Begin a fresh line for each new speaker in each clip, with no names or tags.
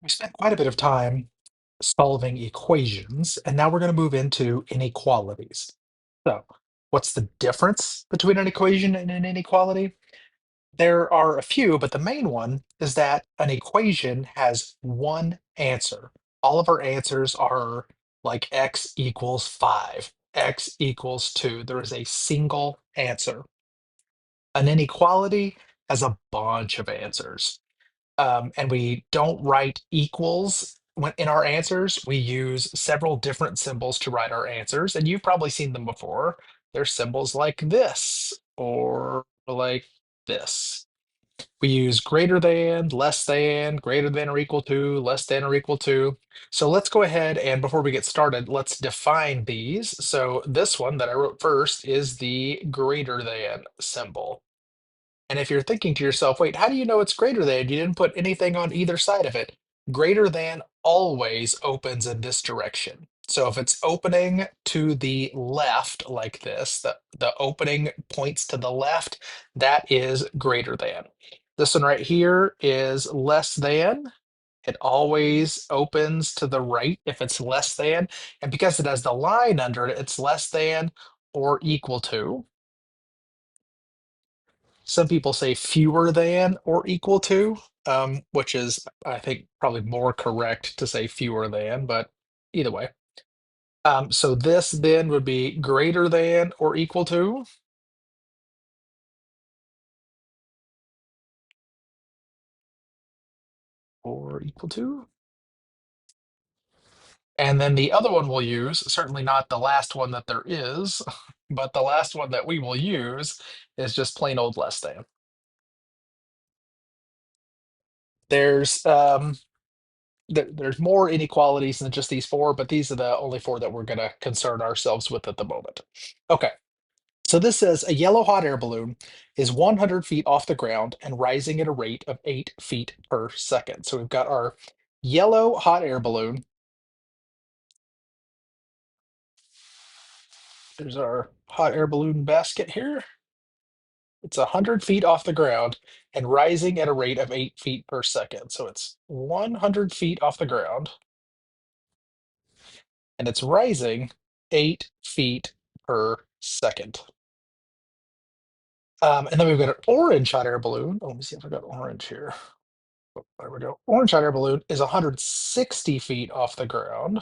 We spent quite a bit of time solving equations, and now we're going to move into inequalities. So, what's the difference between an equation and an inequality? There are a few, but the main one is that an equation has one answer. All of our answers are like x equals 5, x equals 2. There is a single answer. An inequality has a bunch of answers, and we don't write equals when in our answers. We use several different symbols to write our answers, and you've probably seen them before. There's symbols like this or like this. We use greater than or equal to, less than or equal to. So let's go ahead and before we get started, let's define these. So this one that I wrote first is the greater than symbol. And if you're thinking to yourself, wait, how do you know it's greater than? You didn't put anything on either side of it. Greater than always opens in this direction. So if it's opening to the left like this, the opening points to the left, that is greater than. This one right here is less than. It always opens to the right if it's less than. And because it has the line under it, it's less than or equal to. Some people say fewer than or equal to, which is, I think, probably more correct to say fewer than, but either way. So this then would be greater than or equal to, or equal to. And then the other one we'll use, certainly not the last one that there is, but the last one that we will use is just plain old less than. There's there's more inequalities than just these four, but these are the only four that we're going to concern ourselves with at the moment. Okay. So this says a yellow hot air balloon is 100 feet off the ground and rising at a rate of 8 feet per second. So we've got our yellow hot air balloon. There's our hot air balloon basket here. It's 100 feet off the ground and rising at a rate of 8 feet per second. So it's 100 feet off the ground and it's rising 8 feet per second. And then we've got an orange hot air balloon. Oh, let me see if I got orange here. Oh, there we go. Orange hot air balloon is 160 feet off the ground.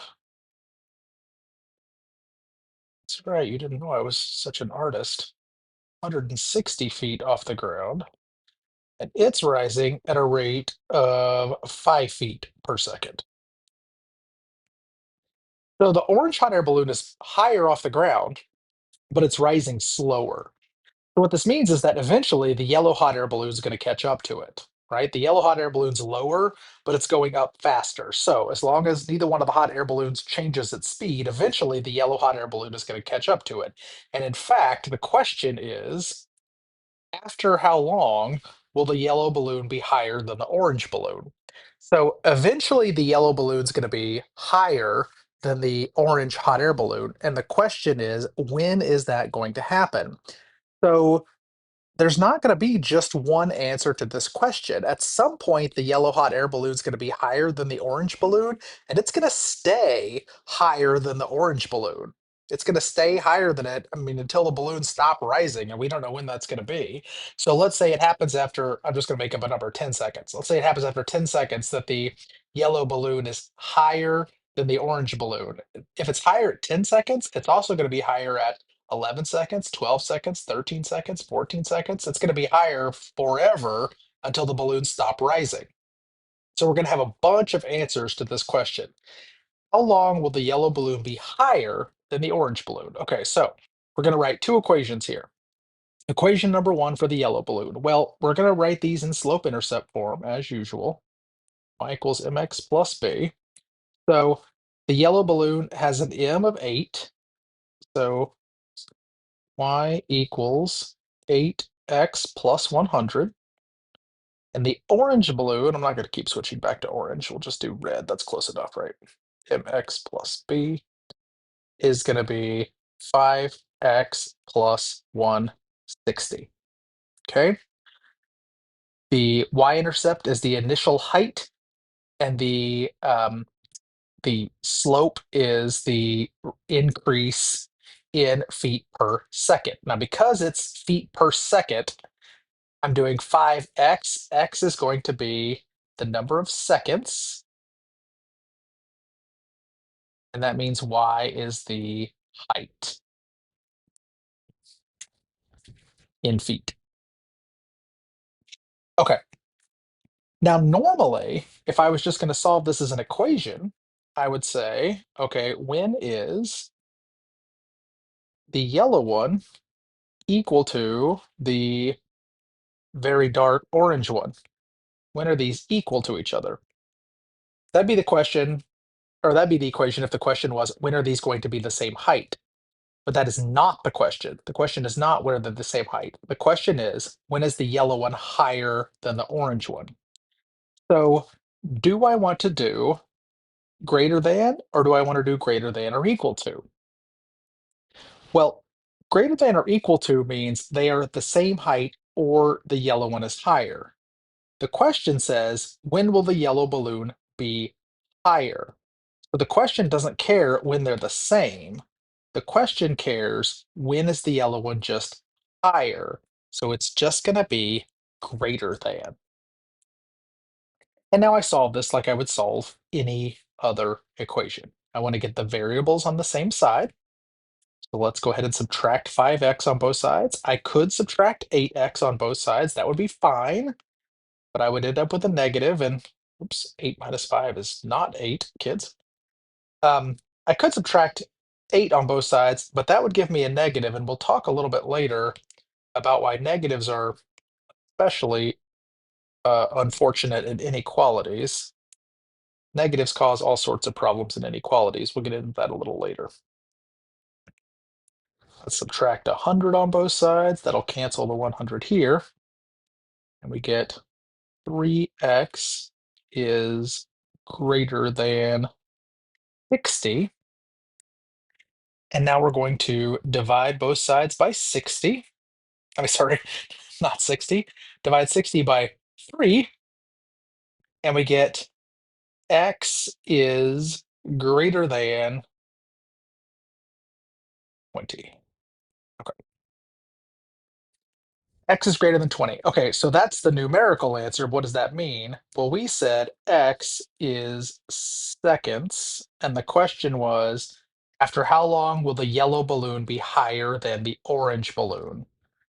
That's right. You didn't know I was such an artist. 160 feet off the ground. And it's rising at a rate of 5 feet per second. So the orange hot air balloon is higher off the ground, but it's rising slower. So what this means is that eventually the yellow hot air balloon is going to catch up to it, right? The yellow hot air balloon's lower, but it's going up faster. So as long as neither one of the hot air balloons changes its speed, eventually the yellow hot air balloon is going to catch up to it. And in fact, the question is, after how long will the yellow balloon be higher than the orange balloon? So eventually the yellow balloon's going to be higher than the orange hot air balloon. And the question is, when is that going to happen? So there's not going to be just one answer to this question. At some point, the yellow hot air balloon is going to be higher than the orange balloon, and it's going to stay higher than the orange balloon. It's going to stay higher than it, I mean, until the balloons stop rising, and we don't know when that's going to be. So let's say it happens after, I'm just going to make up a number, 10 seconds. Let's say it happens after 10 seconds that the yellow balloon is higher than the orange balloon. If it's higher at 10 seconds, it's also going to be higher at 11 seconds, 12 seconds, 13 seconds, 14 seconds. It's going to be higher forever until the balloons stop rising. So we're going to have a bunch of answers to this question. How long will the yellow balloon be higher than the orange balloon? Okay, so we're going to write two equations here. Equation number one for the yellow balloon. Well, we're going to write these in slope-intercept form as usual. Y equals mx plus b. So the yellow balloon has an m of 8. So y equals 8x plus 100. And the orange balloon, I'm not going to keep switching back to orange. We'll just do red. That's close enough, right? mx plus b is going to be 5x plus 160. Okay. The y-intercept is the initial height, and the slope is the increase in feet per second. Now, because it's feet per second, I'm doing 5x. X is going to be the number of seconds, and that means y is the height in feet. Okay. Now, normally, if I was just going to solve this as an equation, I would say, okay, when is the yellow one equal to the very dark orange one? When are these equal to each other? That'd be the question, or that'd be the equation if the question was, when are these going to be the same height? But that is not the question. The question is not whether they're the same height. The question is, when is the yellow one higher than the orange one? So, do I want to do greater than, or do I want to do greater than or equal to? Well, greater than or equal to means they are at the same height or the yellow one is higher. The question says, when will the yellow balloon be higher? So the question doesn't care when they're the same. The question cares, when is the yellow one just higher? So it's just going to be greater than. And now I solve this like I would solve any other equation. I want to get the variables on the same side. So let's go ahead and subtract 5x on both sides. I could subtract 8x on both sides. That would be fine, but I would end up with a negative, and oops, 8 minus 5 is not 8, kids. I could subtract 8 on both sides, but that would give me a negative, and we'll talk a little bit later about why negatives are especially unfortunate in inequalities. Negatives cause all sorts of problems in inequalities. We'll get into that a little later. Let's subtract 100 on both sides. That'll cancel the 100 here. And we get 3x is greater than 60. And now we're going to divide both sides by 60. I mean, sorry, not 60. Divide 60 by 3, and we get x is greater than 20. Okay. X is greater than 20. Okay, so that's the numerical answer. What does that mean? Well, we said x is seconds, and the question was, after how long will the yellow balloon be higher than the orange balloon?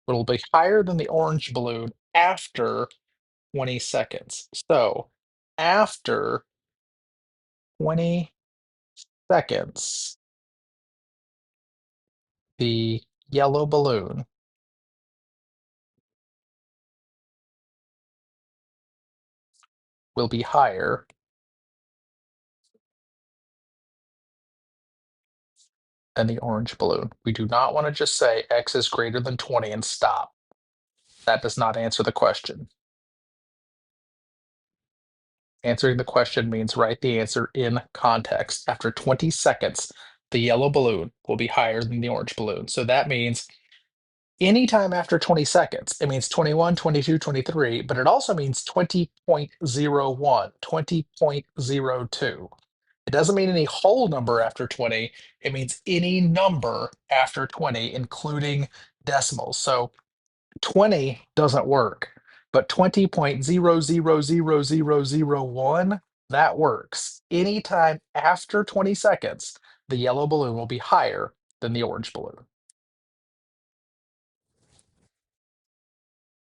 It'll be higher than the orange balloon after 20 seconds. So after 20 seconds, the yellow balloon will be higher than the orange balloon. We do not want to just say x is greater than 20 and stop. That does not answer the question. Answering the question means write the answer in context. After 20 seconds, the yellow balloon will be higher than the orange balloon. So that means anytime after 20 seconds, it means 21, 22, 23, but it also means 20.01, 20.02. It doesn't mean any whole number after 20. It means any number after 20, including decimals. So 20 doesn't work, but 20.000001, that works. Anytime after 20 seconds, the yellow balloon will be higher than the orange balloon.